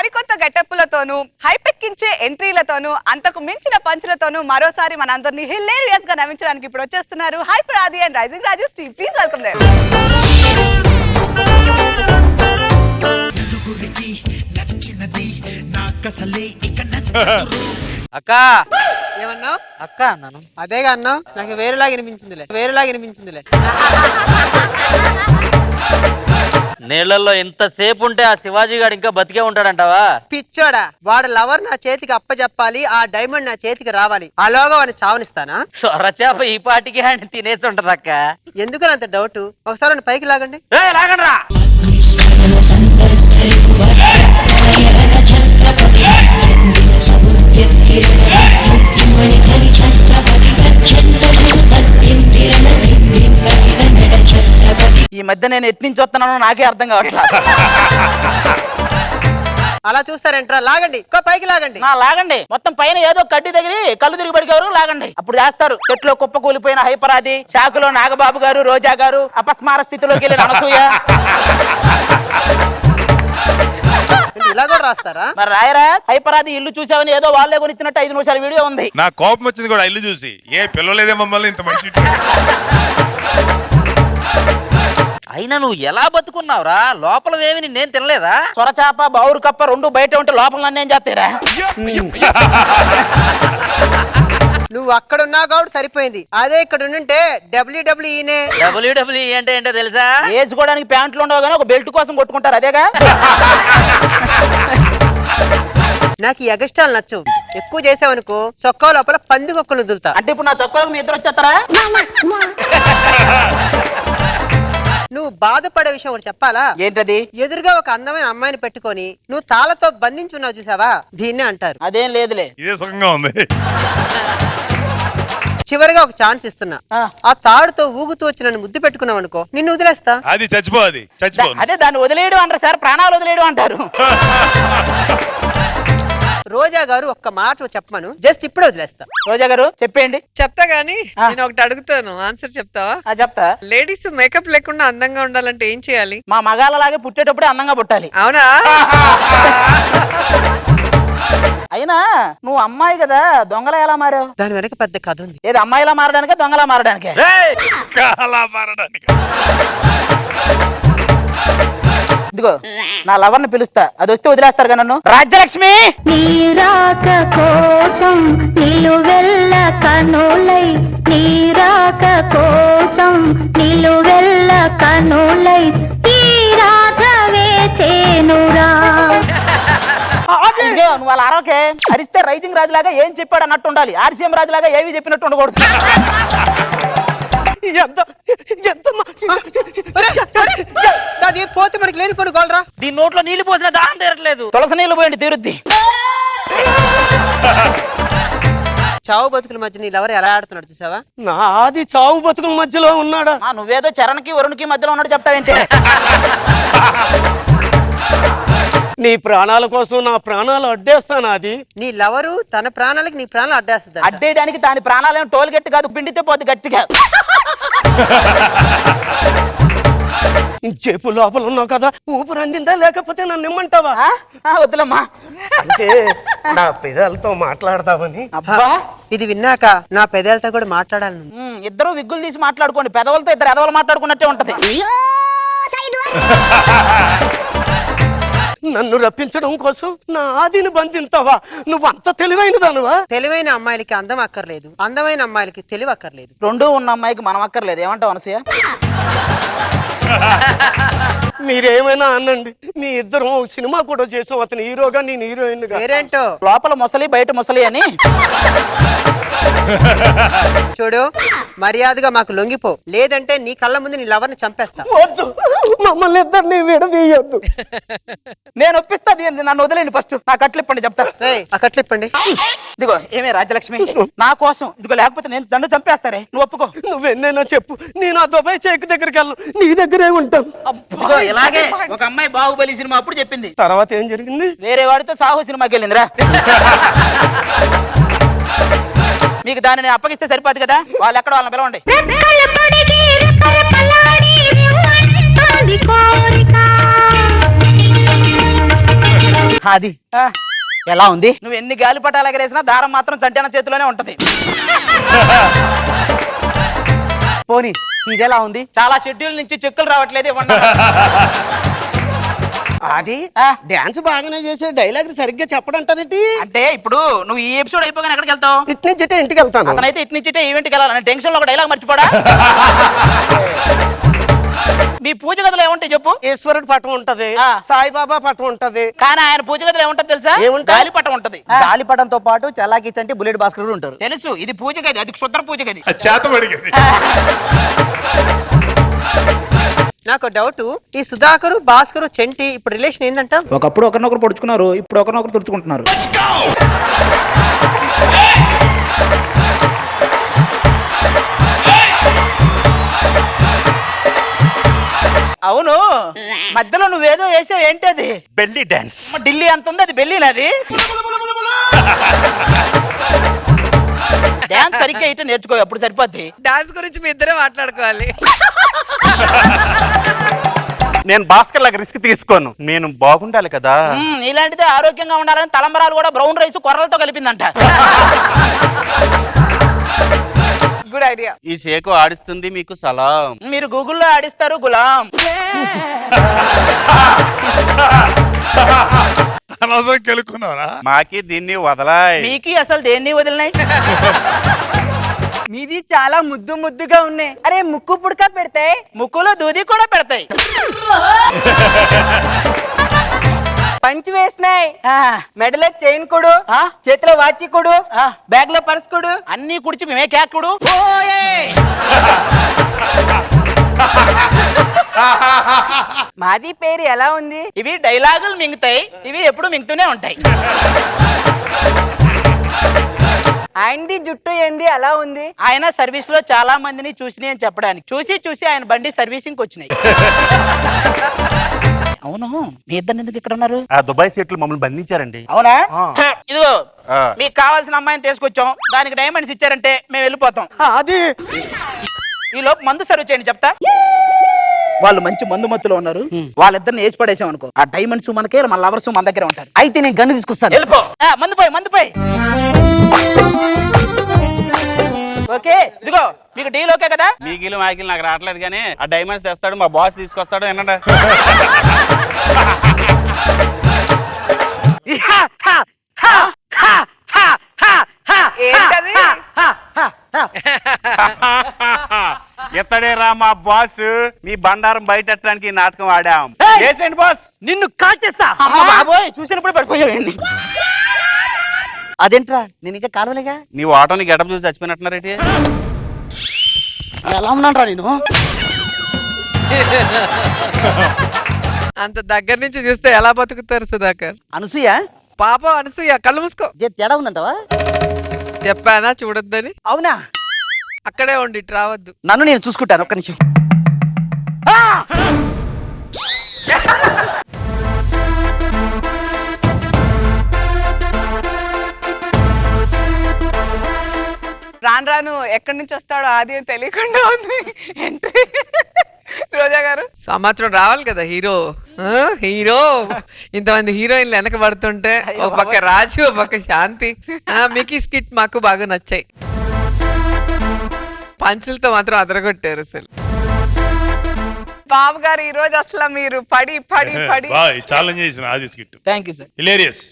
సరికొత్త గెటప్పులతోనూ హైపెక్కించే ఎంట్రీలతోనూ అంతకు మించిన పంచులతోనూ మరోసారి మనందరినీ హిలేరియస్ గా నవ్వించడానికి ఇప్పుడు వచ్చేస్తున్నారు hyper Aadi and rising Raju team. Please welcome them. అక్క ఏమన్నావు? అక్క అన్నాను. అదేగా అన్నావు, నాకు వేరేలాగా వినిపించిందిలే. నీళ్ళల్లో ఎంతసేపు ఉంటే ఆ శివాజీ గారు ఇంకా బతికే ఉంటాడంటావా? పిచ్చోడా, వాడు లవర్ నా చేతికి అప్పచెప్పాలి, ఆ డైమండ్ నా చేతికి రావాలి, అలాగా వాడిని చావనిస్తానా? సొరచేప ఈ పాటికి ఆయన తినేసి ఉంటది అక్క. ఎందుకు అంత డౌట్? ఒకసారి వాడిని పైకి లాగండి. లాగండి రా. ఈ మధ్య నేను ఎట్నుంచి వస్తున్నానో నాకే అర్థం కావట్లేదు. అలా చూస్తారంటారా? లాగండి, పైకి లాగండి. లాగండి. మొత్తం పైన ఏదో కడ్డి తగిలి కళ్ళు తిరిగి పడికేవారు లాగండి. అప్పుడు చేస్తారు. చెట్లో కుప్ప కూలిపోయిన హైపరాది, శాఖలో నాగబాబు గారు, రోజా గారు, అపస్మార స్థితిలోకి వెళ్ళిన అనసూయ. ఇలా కూడా రాస్తారా? మరి రాయరా? హైపరాది ఇల్లు చూసావని ఏదో వాళ్ళే కొనిచ్చినట్టు 5 నిమిషాల వీడియో ఉంది. నా కోపం వచ్చింది కూడా ఇల్లు చూసి. ఏ పిల్లలేదే మమ్మల్ని ఇంత మంచి. అయినా నువ్వు ఎలా బతుకున్నావురా? లోపల ఏమి నేను తినలేదా? సొరచాప బావురు కప్ప రెండు బయట ఉంటే లోపల నన్నేం చేస్తారా? నువ్వు అక్కడ ఉన్నావు కాబట్టి సరిపోయింది. అదే ఇక్కడ ఉంటే WWE అంటే ఏంటో తెలుసా? వేసుకోవడానికి ప్యాంట్లు ఉండవు కానీ ఒక బెల్ట్ కోసం కొట్టుకుంటారు. అదేగా. నాకు ఈ ఎగస్టాలు నచ్చవు. ఎక్కువ చేసావనుకో చొక్కా లోపల పందికొక్కలు వదులుతా. అంటే ఇప్పుడు నా చొక్కాలకు మీ ఇద్దరు వచ్చేస్తారా? నువ్వు బాధపడే విషయం ఒకటి చెప్పాలా? ఏంటది? ఎదురుగా ఒక అందమైన అమ్మాయిని పెట్టుకొని నువ్వు తాళతో బంధించున్నావు చూసావా, దీన్నే అంటారు. అదేం లేదులే. ఇదే సుఖంగా ఉంది. చివరిగా ఒక ఛాన్స్ ఇస్తున్నా. ఆ తాడుతో ఊగుతూ వచ్చి నన్ను ముద్దు పెట్టుకున్నావు అనుకో, నిన్ను వదిలేస్తా. అది చచ్చిపో. అదే దాన్ని వదిలేయడం అంటారు సార్, ప్రాణాలు వదిలేయడం అంటారు. రోజా గారు ఒక్క మాట చెప్పమను, జస్ట్ ఇప్పుడే వదిలేస్తా. రోజా గారు చెప్పేయండి. చెప్తా గానీ నేను ఒకటి అడుగుతాను, ఆన్సర్ చెప్తావా? చెప్తా. లేడీస్ మేకప్ లేకుండా అందంగా ఉండాలంటే ఏం చేయాలి? మా మగాళ్ళలాగే పుట్టేటప్పుడే అందంగా పుట్టాలి. అవునా? అయినా నువ్వు అమ్మాయి కదా, దొంగలా ఎలా మారావు? దాని వెనక పెద్ద కథ ఉంది. ఏది అమ్మాయిలా మారడానికే దొంగలా మారడానికే? ఇదిగో నా లవర్ ని పిలుస్తా, అది వస్తే వదిలేస్తారు కదా నన్ను. రాజ్యలక్ష్మి, నీరాక కోసం నిలువెల్ల కనులై, నీరాక కోసం నిలువెల్ల కనులై, ఈ రాధవే చేనురా. నువ్వు అలా అరవకే. అరిస్తే రైజింగ్ రాజులాగా ఏం చెప్పాడు అన్నట్టు ఉండాలి. ఆర్సీఎం రాజులాగా ఏవి చెప్పినట్టు ఉండకూడదు. పోతే మనకి లేని పడు గోలరా. దీని నోట్లో నీళ్లు పోసిన దాహం తీరట్లేదు. తులసి నీళ్లు పోయండి తీరుద్ది. చావు బతుకుల మధ్య నీ లవర్ ఎలా ఆడుతున్నాడు చూసావా? నాది చావు బతుకుల మధ్యలో ఉన్నాడా? నువ్వేదో చరణ్కి వరుణ్కి మధ్యలో ఉన్నాడు చెప్తావేంటి? నీ ప్రాణాల కోసం నా ప్రాణాలు అడ్డేస్తాను. అది నీ లవరు తన ప్రాణాలకి నీ ప్రాణాలు అడ్డేస్తుంది. అడ్డేయడానికి దాని ప్రాణాలేం టోల్ గట్టి కాదు, పిండితే పోతే గట్టిగా. చెప్పు, లోపల ఉన్నావు కదా, ఊపిరి అందిందా లేకపోతే నన్ను ఇమ్మంటావా? వద్దులమ్మా. అంటే నా పెదాలతో మాట్లాడతావని. అబ్బా, ఇది విన్నాక నా పెదాలతో కూడా మాట్లాడాలి. ఇద్దరు విగ్గులు తీసి మాట్లాడుకోండి. పెదవులతో ఇద్దరు ఎదవలు మాట్లాడుకున్నట్టే ఉంటది. నన్ను రప్పించడం కోసం నా ఆదిని బంధింతావా? నువ్వు అంత తెలివైనదానువా? తెలివైన అమ్మాయిలకి అందం అక్కర్లేదు, అందమైన అమ్మాయిలకి తెలివి అక్కర్లేదు. రెండూ ఉన్న అమ్మాయికి మనం అక్కర్లేదు. ఏమంటావు అనసూయ? మీరేమైనా అనండి, మీ ఇద్దరం సినిమా కూడా చేసాం. అతను హీరోగా, నేను హీరోయిన్ గా. పేరేంటో? లోపల ముసలి బయట ముసలి అని. చూడు, మర్యాదగా మాకు లొంగిపో, లేదంటే నీ కళ్ళ ముందు నీ లవర్ని చంపేస్తా. వద్దు, మమ్మల్ని ఇద్దరిని విడదీయొద్దు. నేను ఒప్పిస్తా. నన్ను వదిలేండి, ఫస్ట్ నా కట్లిప్పండి చెప్తా. ఆ కట్లిప్పండి. ఇదిగో ఏమే రాజ్యలక్ష్మి, నా కోసం ఇదిగో, లేకపోతే నేను నన్ను చంపేస్తారే. నువ్వు ఒప్పుకో. నువ్వెన్నైనా చెప్పు, నేను ఆ దుబాయ్ చేక్ దగ్గరికి వెళ్ళను, నీ దగ్గరే ఉంటాను. ఇదిగో ఇలాగే ఒక అమ్మాయి బాహుబలి సినిమా అప్పుడు చెప్పింది. తర్వాత ఏం జరిగింది? వేరే వాడితో సాహు సినిమాకి వెళ్ళిందిరా. మీకు దాన్ని అప్పగిస్తే సరిపోదు కదా, వాళ్ళు ఎక్కడ వాళ్ళని పిలవండి. అది ఎలా ఉంది? నువ్వు ఎన్ని గాలిపటాలు ఎగరేసినా దారం మాత్రం చంటన చేతిలోనే ఉంటది. పోనీ ఇదెలా ఉంది? చాలా షెడ్యూల్ నుంచి చెక్కులు రావట్లేదు. ఇవ్వండి. అది డాన్స్ బాగానే చేసే డైలాగ్ సరిగ్గా చెప్పడంటారేంటి? అంటే ఇప్పుడు నువ్వు ఈ ఎపిసోడ్ అయిపోగానే ఎక్కడికి వెళ్తావు? ఇటు నుంచి ఇటే ఇంటికి వెళ్తాను. అతనైతే ఇటు నుంచి ఈవెంట్కి వెళ్ళాలని టెన్షన్ లో ఒక డైలాగ్ మర్చిపోడా? మీ పూజ గదిలో ఏముంటాయి చెప్పు? ఈశ్వరుడు పటం ఉంటది, ఆ. సాయిబాబా పటం ఉంటది. కానీ ఆయన పూజ గదిలో ఏముంటది తెలుసా? ఏముంటది? గాలిపటం ఉంటది. గాలిపటంతో పాటు చలాకి చంటి బుల్లెట్ భాస్కర్ కూడా ఉంటారు. తెలుసు, ఇది పూజ గది, అది క్షుద్ర పూజ గది. అది చేత పడిగింది. నాకు డౌట్, ఈ సుధాకరు భాస్కరు చెంటి ఇప్పుడు రిలేషన్ ఏందంట? ఒకప్పుడు ఒకరినొకరు పొడుచుకున్నారు, ఇప్పుడు ఒకరినొకరు తుడుచుకుంటున్నారు. అవును, మధ్యలో నువ్వేదో వేసావు, ఏంటి అది? Belly dance. ఢిల్లీ అంత ఉంది, అది బెల్లి నాది. డాన్స్ సరిగ్గా ఇటు నేర్చుకో, అప్పుడు సరిపోద్ది. డాన్స్ గురించి మీ ఇద్దరే మాట్లాడుకోవాలి. నేను భాస్కర్ లాగా రిస్క్ తీసుకోను, నేను బాగుండాలి కదా. ఇలాంటిదే ఆరోగ్యంగా ఉండాలని తలంబరాలు కూడా బ్రౌన్ రైస్ కొర్రలతో కలిపిందంట. Good idea. ఈ షేకు ఆడిస్తుంది మీకు సలాం. మీరు గూగుల్లో ఆడిస్తారు గులాం. అనవసరం కెలుక్కున్నావరా? మాకి దీన్ని వదలాయ్. మీకు అసలు దేన్ని వదిలినాయి? మీది చాలా ముద్దు ముద్దుగా ఉన్నాయి. అరే ముక్కు పుడక పెడితే ముక్కులో దూది కూడా పెడతాయి. పంచి వేసినాయి, ఆ, మెడలో చైన్ కొడు, ఆ? చేతిలో వాచి కొడు, ఆ. బ్యాగ్ లో పర్స్ కొడు. అన్నీ కుడిచి మేమే కేకుడు. మాది పేరు ఎలా ఉంది? ఇవి డైలాగులు మింగుతాయి, ఇవి ఎప్పుడు మింగుతూనే ఉంటాయి. ఆయనది జుట్టు ఏంది అలా ఉంది? ఆయన సర్వీస్ లో చాలా మందిని చూసినాయి అని చెప్పడానికి, చూసి చూసి ఆయన బండి సర్వీసింగ్ వచ్చినాయి. అవును, మీ ఇద్దరు ఎందుకు ఇక్కడ ఉన్నారు? ఆ దుబాయ్ సీట్లు మమ్మల్ని బంధించారండి. అవునా? ఇదిగో ఆ. మీకు కావాల్సిన అమ్మాయిని తీసుకొచ్చాం, దానికి డైమండ్స్ ఇచ్చారంటే మేము వెళ్ళిపోతాం. అది ఈ లోపు మందు సర్వ్ చేయండి చెప్తా. వాళ్ళు మంచి మందు మత్తులో ఉన్నారు, వాళ్ళిద్దరిని వేసి పడేసాం అనుకో, ఆ డైమండ్స్ మనకే, మన లవర్స్ మన దగ్గర ఉంటారు. అయితే నేను గన్ను తీసుకొస్తాను. వెళ్ళిపో. మందు పోయి, మందు పోయి. ఓకే, ఇదిగో మీకు డీల్ ఓకే కదా? మీగిలు మాగిలు నాకు రావట్లేదు కానీ ఆ డైమండ్స్ తెస్తాడు, మా బాస్ తీసుకొస్తాడు. ఏనండి ఏంటది? ఎత్తడే రా మా బాస్, మీ బండారం బయటెట్టడానికి ఈ నాటకం ఆడాం. చేసేయండి బాస్. నిన్ను కాల్చేస్తా. అమ్మ బాబోయ్, చూసినప్పుడు పడిపోయావండి. అదేంట్రా, నేను ఇంకా కానలేగా. నీ ఆటో నీ గెటప్ చూసి చచ్చిపోయినట్టున్నారేంటి? ఎలా ఉన్నాను నేను? అంత దగ్గర నుంచి చూస్తే ఎలా బతుకుతారు సుధాకర్? అనసూయ పాప అనసూయ, కళ్ళు మూసుకో. తేడా ఉందంటావా? చెప్పానా చూడొద్దని? అవునా? అక్కడే ఉండి ఇటు రావద్దు. నన్ను నేను చూసుకుంటాను, ఒక్క నిమిషం. రాను రాను ఎక్కడి నుంచి వస్తాడో ఆది అని తెలియకుండా ఉంది ఎంట్రీ. రోజా గారు సంవత్సరం రావాలి కదా హీరో. హీరో ఇంతమంది హీరోయిన్లు వెనక పడుతుంటే ఒక పక్క రాజు, ఒక పక్క శాంతి. మీకు ఈ స్కిట్ మాకు బాగా నచ్చాయి. పంచులతో మాత్రం అదరగొట్టారు అసలు. బాబు గారు ఈ రోజు అసలు మీరు పడి పడి పడి బాయ్ ఛాలెంజ్ చేసిన ఆది skit thank you sir. Hilarious.